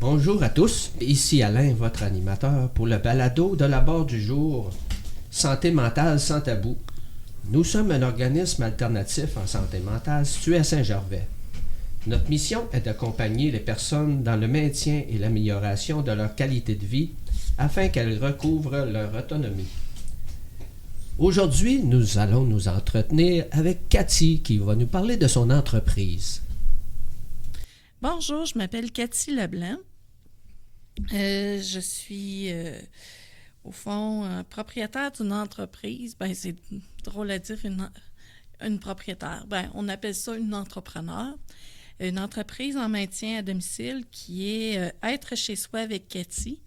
Bonjour à tous, ici Alain, votre animateur pour le balado de la barre du jour Santé mentale sans tabou. Nous sommes un organisme alternatif en santé mentale situé à Saint-Gervais. Notre mission est d'accompagner les personnes dans le maintien et l'amélioration de leur qualité de vie afin qu'elles recouvrent leur autonomie. Aujourd'hui, nous allons nous entretenir avec Cathy qui va nous parler de son entreprise. Bonjour, je m'appelle Cathy Leblanc. Je suis, au fond, propriétaire d'une entreprise. C'est drôle à dire, une propriétaire. On appelle ça une entrepreneur. Une entreprise en maintien à domicile qui est Être chez soi avec Cathy.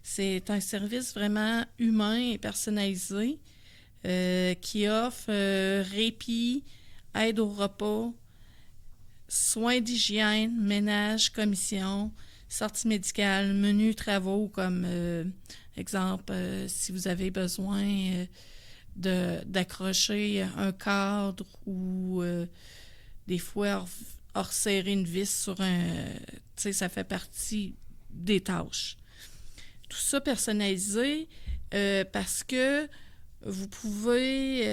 C'est un service vraiment humain et personnalisé qui offre répit, aide au repas, soins d'hygiène, ménage, commission, sorties médicales, menus travaux comme, exemple, si vous avez besoin d'accrocher un cadre ou des fois resserrer une vis sur ça fait partie des tâches. Tout ça personnalisé parce que vous pouvez,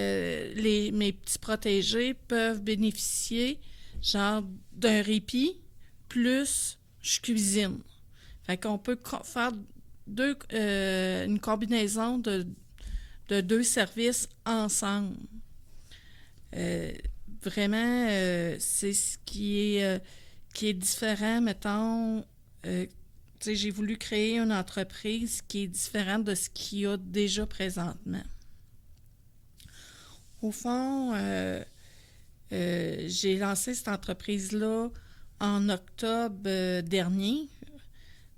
mes petits protégés peuvent bénéficier genre d'un répit plus je cuisine. Fait qu'on peut faire une combinaison de deux services ensemble. Vraiment, c'est ce qui est différent, mettons. J'ai voulu créer une entreprise qui est différente de ce qu'il y a déjà présentement. Au fond, j'ai lancé cette entreprise-là en octobre dernier.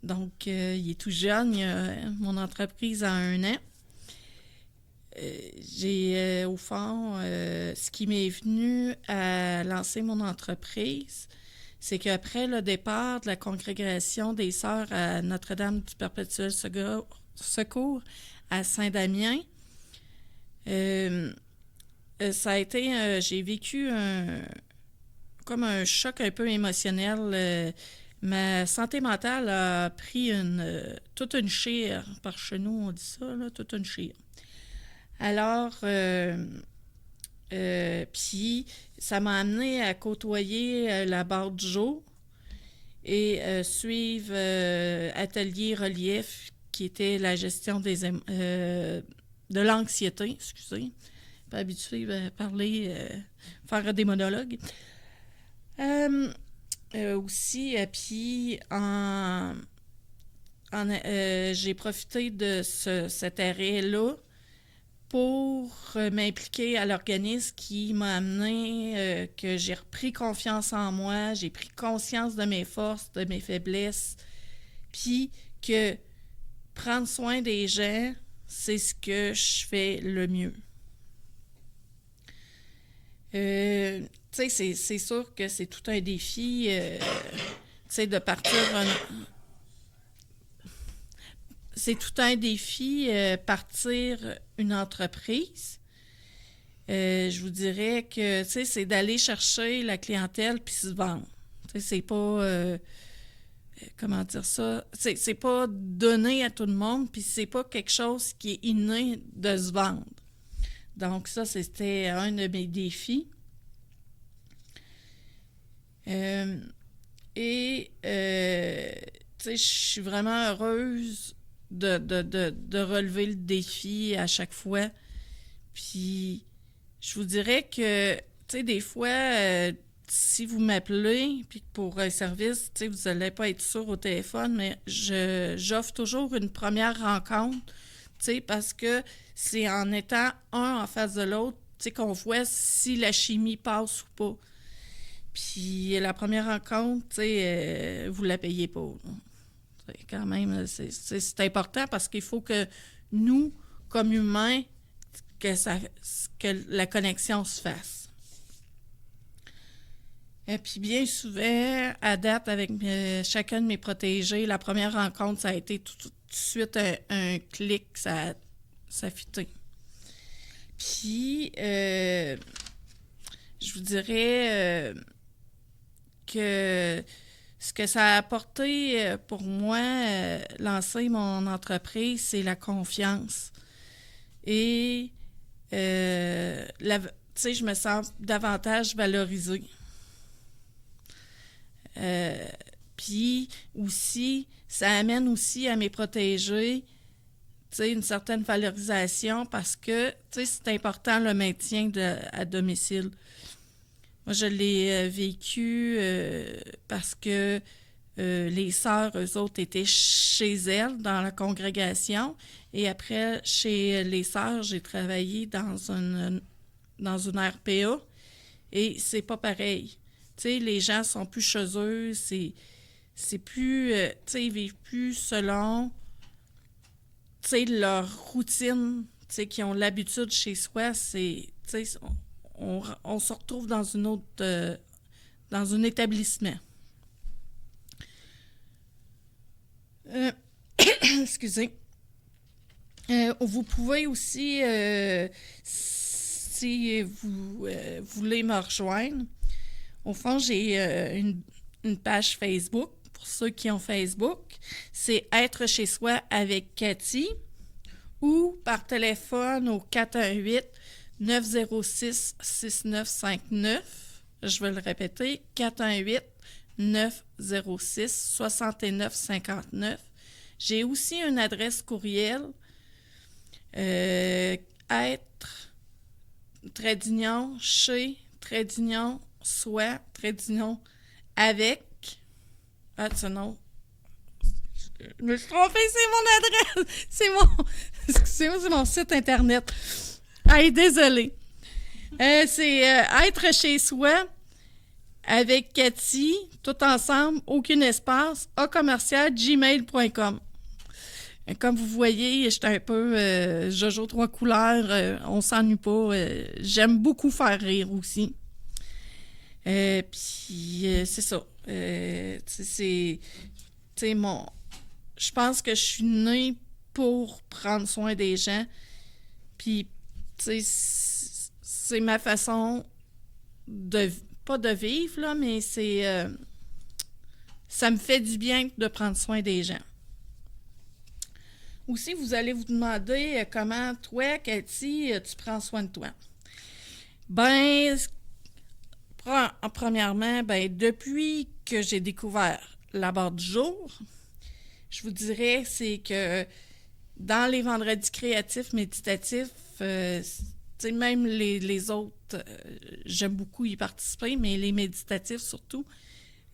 Donc, il est tout jeune. Mon entreprise a 1 an. J'ai, au fond, ce qui m'est venu à lancer mon entreprise, c'est qu'après le départ de la congrégation des Sœurs à Notre-Dame du Perpétuel Secours à Saint-Damien, ça a été, j'ai vécu comme un choc un peu émotionnel. Ma santé mentale a pris toute une chire, par chez nous on dit ça, là, toute une chire. Alors, puis ça m'a amené à côtoyer la barre du jour et suivre Atelier Relief, qui était la gestion de l'anxiété, excusez. Pas habitué à parler, faire des monologues. Aussi, puis j'ai profité de cet arrêt-là pour m'impliquer à l'organisme qui m'a amené que j'ai repris confiance en moi, j'ai pris conscience de mes forces, de mes faiblesses, puis que prendre soin des gens, c'est ce que je fais le mieux. C'est sûr que c'est tout un défi, de partir c'est tout un défi partir une entreprise. Je vous dirais que c'est d'aller chercher la clientèle puis se vendre. C'est pas comment dire ça, c'est pas donné à tout le monde puis c'est pas quelque chose qui est inné de se vendre. Donc ça, c'était un de mes défis. Je suis vraiment heureuse de relever le défi à chaque fois. Puis, je vous dirais que, des fois, si vous m'appelez, puis pour un service, vous n'allez pas être sûr au téléphone, mais j'offre toujours une première rencontre, parce que c'est en étant un en face de l'autre, qu'on voit si la chimie passe ou pas. Puis la première rencontre, vous la payez pas. Quand même, c'est important parce qu'il faut que nous, comme humains, que la connexion se fasse. Et puis bien souvent, à date, avec chacun de mes protégés, la première rencontre, ça a été tout de suite un clic, ça a fité. Puis, je vous dirais que ce que ça a apporté pour moi, lancer mon entreprise, c'est la confiance. Et, je me sens davantage valorisée. Puis aussi, ça amène aussi à mes protégés, une certaine valorisation parce que, c'est important le maintien à domicile. Moi, je l'ai vécu parce que les sœurs, eux autres, étaient chez elles, dans la congrégation. Et après, chez les sœurs, j'ai travaillé dans une RPA. Et c'est pas pareil. Les gens sont plus chez eux. C'est plus... ils vivent plus selon leur routine, qui ont l'habitude chez soi. On se retrouve dans dans un établissement. Excusez. Vous pouvez aussi, si vous voulez me rejoindre, au fond, j'ai une page Facebook, pour ceux qui ont Facebook. C'est « Être chez soi avec Cathy » ou par téléphone au 418-906-6959. Je vais le répéter, 418-906-6959. J'ai aussi une adresse courriel, être, chez, soit, avec. Ah, c'est non. Je me suis trompée, c'est mon adresse. Excusez-moi, c'est mon site Internet. Ah, désolée. C'est être chez soi avec Cathy, tout ensemble, aucun espace, @gmail.com. Comme vous voyez, j'étais un peu Jojo trois couleurs, on s'ennuie pas. J'aime beaucoup faire rire aussi. Puis c'est ça. Je pense que je suis née pour prendre soin des gens. Puis, c'est ma façon pas de vivre, là, mais ça me fait du bien de prendre soin des gens. Aussi, vous allez vous demander comment, toi, Cathy, tu prends soin de toi. Premièrement, depuis que j'ai découvert la barre du jour, je vous dirais, c'est que dans les vendredis créatifs, méditatifs, même les autres, j'aime beaucoup y participer, mais les méditatifs surtout,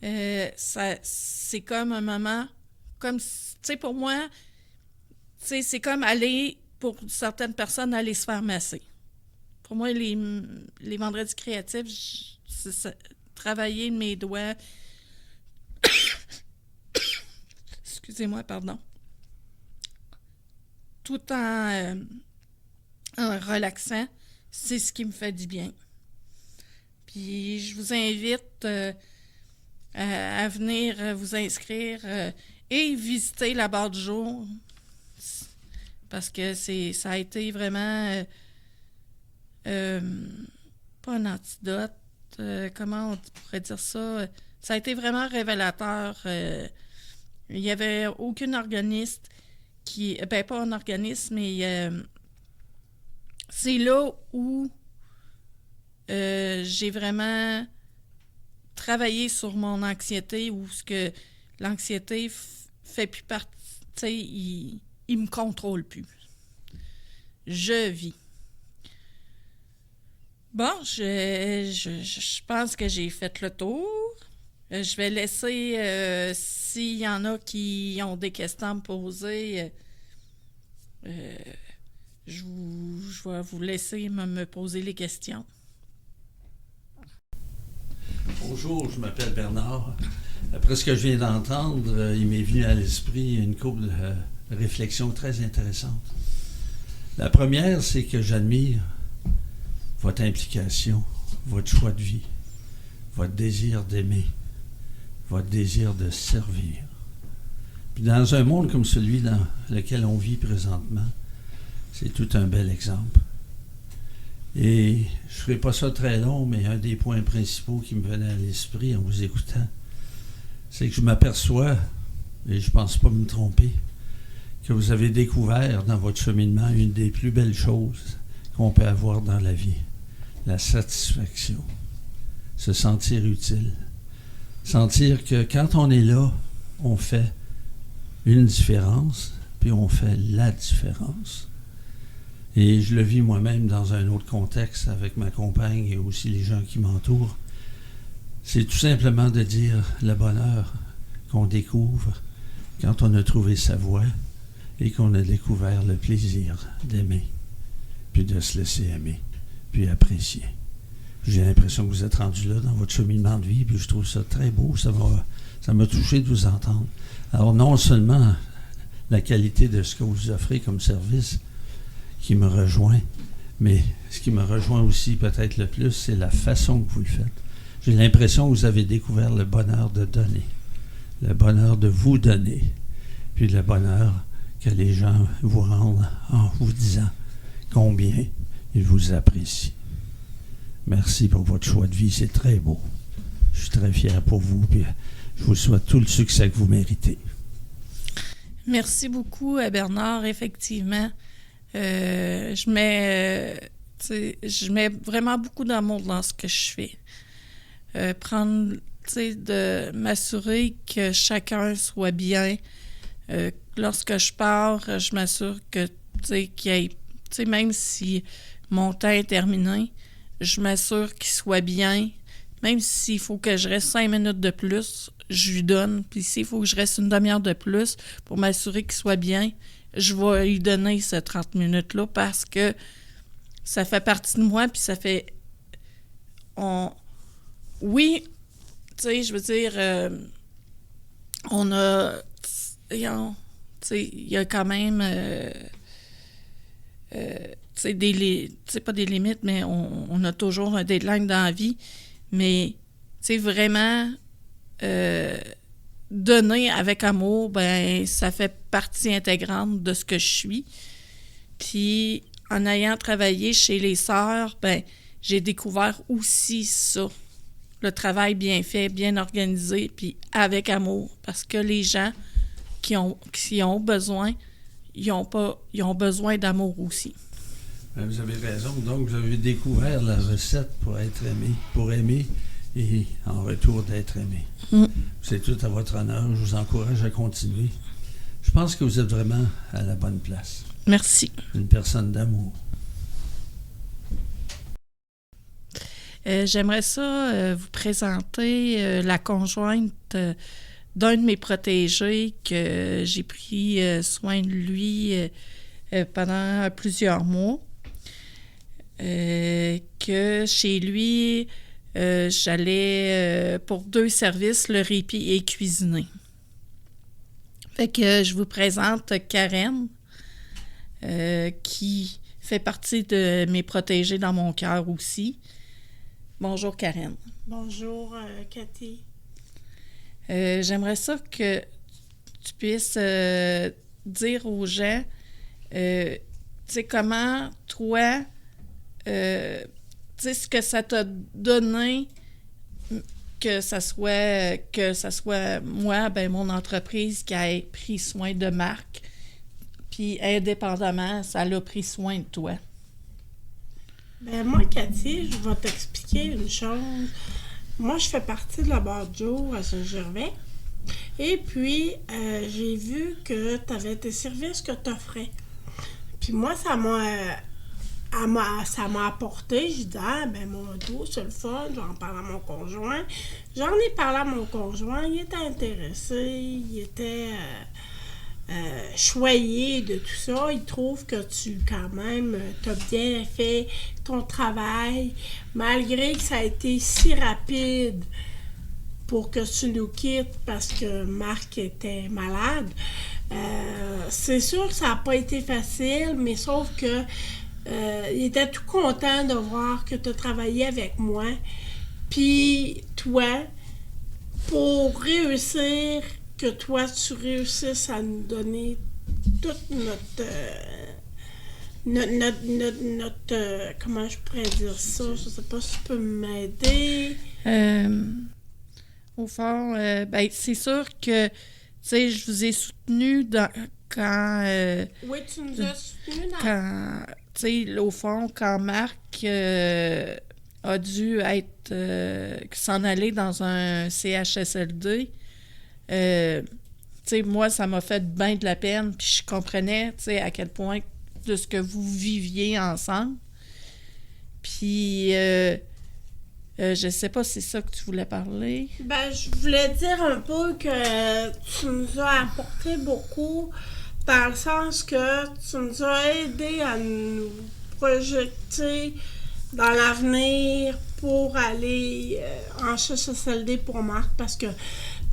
c'est comme un moment, pour moi, c'est comme aller, pour certaines personnes, aller se faire masser. Pour moi, les vendredis créatifs, c'est travailler mes doigts. Excusez-moi, pardon. Tout en relaxant, c'est ce qui me fait du bien. Puis je vous invite à venir vous inscrire et visiter la barre du jour parce que ça a été vraiment pas un antidote, comment on pourrait dire ça? Ça a été vraiment révélateur. Il n'y avait aucun organisme pas un organisme, mais c'est là où j'ai vraiment travaillé sur mon anxiété, où ce que l'anxiété fait plus partie, il me contrôle plus. Je vis. Bon, je pense que j'ai fait le tour. Je vais laisser, s'il y en a qui ont des questions à me poser, je vais vous laisser me poser les questions. Bonjour, je m'appelle Bernard. Après ce que je viens d'entendre, il m'est venu à l'esprit une couple de réflexions très intéressantes. La première, c'est que j'admire votre implication, votre choix de vie, votre désir d'aimer, votre désir de servir. Puis dans un monde comme celui dans lequel on vit présentement, c'est tout un bel exemple. Et je ne ferai pas ça très long, mais un des points principaux qui me venait à l'esprit en vous écoutant, c'est que je m'aperçois, et je pense pas me tromper, que vous avez découvert dans votre cheminement une des plus belles choses qu'on peut avoir dans la vie, la satisfaction, se sentir utile, sentir que quand on est là, on fait une différence, puis on fait la différence. Et je le vis moi-même dans un autre contexte avec ma compagne et aussi les gens qui m'entourent. C'est tout simplement de dire le bonheur qu'on découvre quand on a trouvé sa voie et qu'on a découvert le plaisir d'aimer, puis de se laisser aimer, puis apprécier. J'ai l'impression que vous êtes rendu là dans votre cheminement de vie, puis je trouve ça très beau. Ça m'a touché de vous entendre. Alors non seulement la qualité de ce que vous offrez comme service qui me rejoint, mais ce qui me rejoint aussi peut-être le plus, c'est la façon que vous le faites. J'ai l'impression que vous avez découvert le bonheur de donner, le bonheur de vous donner, puis le bonheur que les gens vous rendent en vous disant combien ils vous apprécient. Merci pour votre choix de vie, c'est très beau. Je suis très fier pour vous, puis je vous souhaite tout le succès que vous méritez. Merci beaucoup, Bernard. Effectivement, je mets vraiment beaucoup d'amour dans ce que je fais. De m'assurer que chacun soit bien. Lorsque je pars, je m'assure que, qu'il y ait, même si mon temps est terminé, je m'assure qu'il soit bien. Même s'il faut que je reste 5 minutes de plus, je lui donne. Puis s'il faut que je reste une demi-heure de plus pour m'assurer qu'il soit bien, je vais lui donner ces 30 minutes-là parce que ça fait partie de moi, puis ça fait... Oui, tu sais, je veux dire, on a... Tu sais, il y a quand même... pas des limites, mais on a toujours un deadline dans la vie. Mais, tu sais, vraiment, donner avec amour, ben ça fait partie intégrante de ce que je suis. Puis, en ayant travaillé chez les sœurs, ben j'ai découvert aussi ça. Le travail bien fait, bien organisé, puis avec amour. Parce que les gens qui ont besoin, ils ont besoin d'amour aussi. Vous avez raison. Donc, vous avez découvert la recette pour être aimé, pour aimer et en retour d'être aimé. C'est tout à votre honneur. Je vous encourage à continuer. Je pense que vous êtes vraiment à la bonne place. Merci. Une personne d'amour. J'aimerais ça vous présenter la conjointe d'un de mes protégés que j'ai pris soin de lui pendant plusieurs mois. Que chez lui, j'allais pour 2 services, le répit et cuisiner. Fait que je vous présente Karen, qui fait partie de mes protégés dans mon cœur aussi. Bonjour Karen. Bonjour Cathy. J'aimerais ça que tu puisses dire aux gens, tu sais, comment toi, tu sais, ce que ça t'a donné, que ça soit moi, ben mon entreprise qui a pris soin de Marc, puis indépendamment, ça l'a pris soin de toi. Ben moi, Cathy, je vais t'expliquer une chose. Moi, je fais partie de la barre de jour à Saint-Gervais. Et puis, j'ai vu que tu avais tes services que tu offrais. Puis moi, ça m'a apporté. Je dis, mon dos, c'est le fun. J'en parle à mon conjoint. J'en ai parlé à mon conjoint. Il était intéressé. Il était choyé de tout ça. Il trouve que quand même, t'as bien fait ton travail, malgré que ça a été si rapide pour que tu nous quittes parce que Marc était malade. C'est sûr que ça n'a pas été facile, mais sauf que il était tout content de voir que tu as travaillé avec moi. Puis toi, pour réussir, que toi, tu réussisses à nous donner toute notre comment je pourrais dire ça? Je sais pas si tu peux m'aider. Au fond, ben, c'est sûr que, tu sais, je vous ai soutenu quand... Oui, tu nous as soutenus dans... quand, tu sais, au fond, quand Marc a dû s'en aller dans un CHSLD, tu sais, moi, ça m'a fait bien de la peine, puis je comprenais, tu sais, à quel point de ce que vous viviez ensemble. Puis, je sais pas si c'est ça que tu voulais parler. Ben, je voulais dire un peu que tu nous as apporté beaucoup, dans le sens que tu nous as aidé à nous projeter dans l'avenir pour aller en CHSLD pour Marc, parce que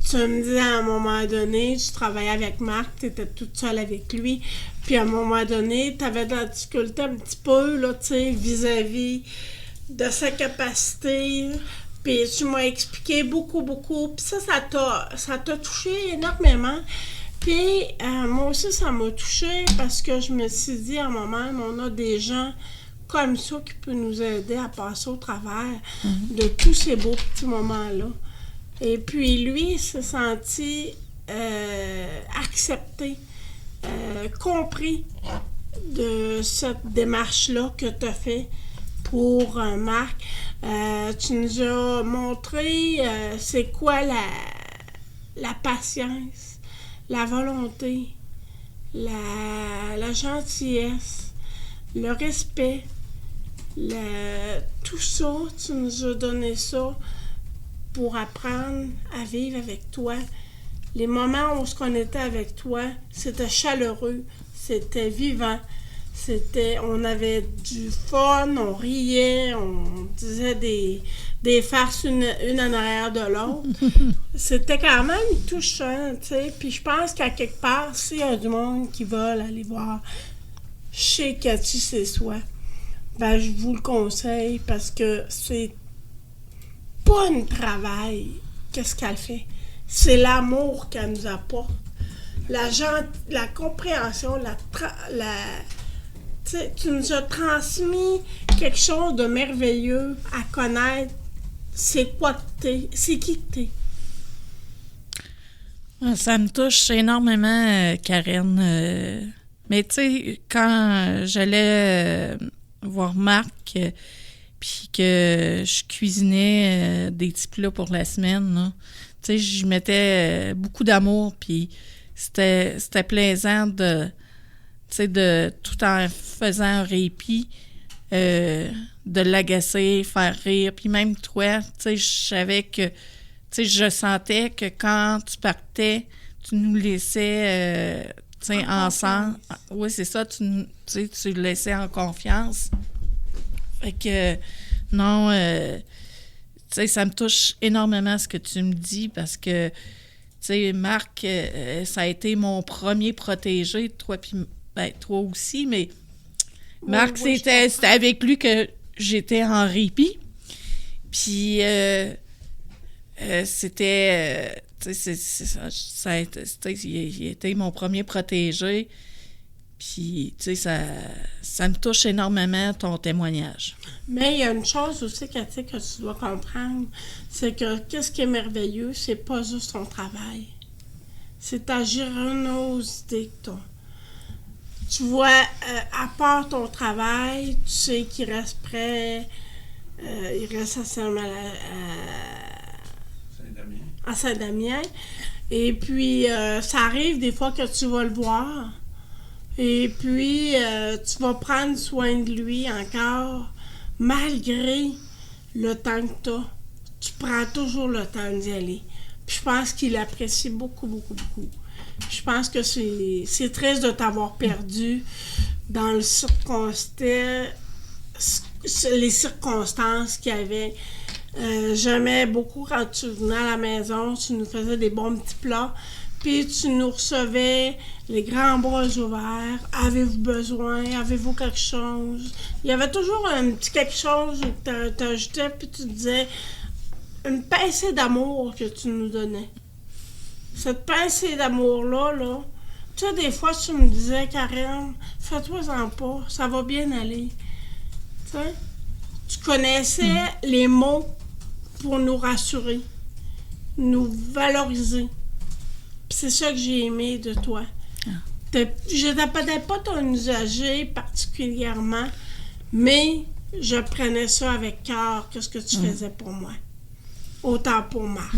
tu me disais à un moment donné, tu travaillais avec Marc, tu étais toute seule avec lui, puis à un moment donné, tu avais de la difficulté un petit peu, là, tu sais, vis-à-vis de sa capacité, puis tu m'as expliqué beaucoup, puis ça t'a touché énormément. Puis moi aussi, ça m'a touché parce que je me suis dit à un moment, on a des gens comme ça qui peuvent nous aider à passer au travers de tous ces beaux petits moments-là. Et puis lui, il s'est senti accepté, compris de cette démarche-là que tu as fait pour Marc. Tu nous as montré c'est quoi la patience, la volonté, la gentillesse, le respect, tout ça, tu nous as donné ça pour apprendre à vivre avec toi. Les moments où on était avec toi, c'était chaleureux, c'était vivant, on avait du fun, on riait, on disait des farces une en arrière de l'autre. C'était quand même touchant, tu sais. Puis je pense qu'à quelque part, s'il y a du monde qui veulent aller voir chez Cathy C'est Soi, ben je vous le conseille parce que c'est pas un travail, qu'est-ce qu'elle fait? C'est l'amour qu'elle nous apporte. La compréhension, tu nous as transmis quelque chose de merveilleux à connaître. C'est quoi que t'es? C'est qui que t'es? Ça me touche énormément, Karen. Mais tu sais, quand j'allais voir Marc, puis que je cuisinais des petits plats pour la semaine, là, tu sais, je mettais beaucoup d'amour, puis c'était plaisant de tout en faisant un répit, de l'agacer, faire rire. Puis même toi, tu sais, je savais que, tu sais, je sentais que quand tu partais, tu nous laissais, tu sais, ensemble. Oui, c'est ça, tu le laissais en confiance. Fait que, non, tu sais, ça me touche énormément ce que tu me dis parce que, tu sais, Marc, ça a été mon premier protégé, toi aussi, mais Marc, c'était avec lui que j'étais en répit. Puis, c'était, tu sais, il était mon premier protégé. Puis, tu sais, ça me touche énormément, ton témoignage. Mais il y a une chose aussi, Cathy, que tu dois comprendre, c'est que qu'est-ce qui est merveilleux, c'est pas juste ton travail. C'est ta générosité que t'as. Tu vois, à part ton travail, tu sais qu'il reste près, il reste à Saint-Damien. Et puis, ça arrive des fois que tu vas le voir. Et puis, tu vas prendre soin de lui encore, malgré le temps que tu as. Tu prends toujours le temps d'y aller. Puis je pense qu'il apprécie beaucoup. Je pense que c'est triste de t'avoir perdu dans les circonstances qu'il y avait. J'aimais beaucoup quand tu venais à la maison, tu nous faisais des bons petits plats, puis tu nous recevais les grands bras ouverts. Avez-vous besoin? Avez-vous quelque chose? Il y avait toujours un petit quelque chose que tu ajoutais, puis tu disais une pincée d'amour que tu nous donnais. Cette pincée d'amour-là, tu sais, des fois, tu me disais, Karen, fais-toi-en pas, ça va bien aller. Tu sais, tu connaissais les mots pour nous rassurer. nous valoriser. Puis c'est ça que j'ai aimé de toi. Je n'appelais pas ton usager particulièrement, mais je prenais ça avec cœur, ce que tu faisais pour moi. Autant pour Marc.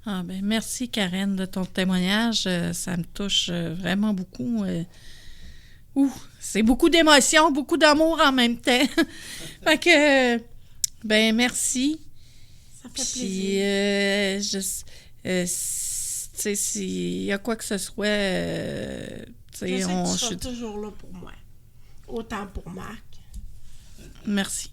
Ah ben merci Karen de ton témoignage. Ça me touche vraiment beaucoup. C'est beaucoup d'émotions, beaucoup d'amour en même temps. Fait que, ben merci. Ça fait plaisir. Tu sais, s'il y a quoi que ce soit, Je sais que tu seras toujours là pour moi. Autant pour Marc. Merci.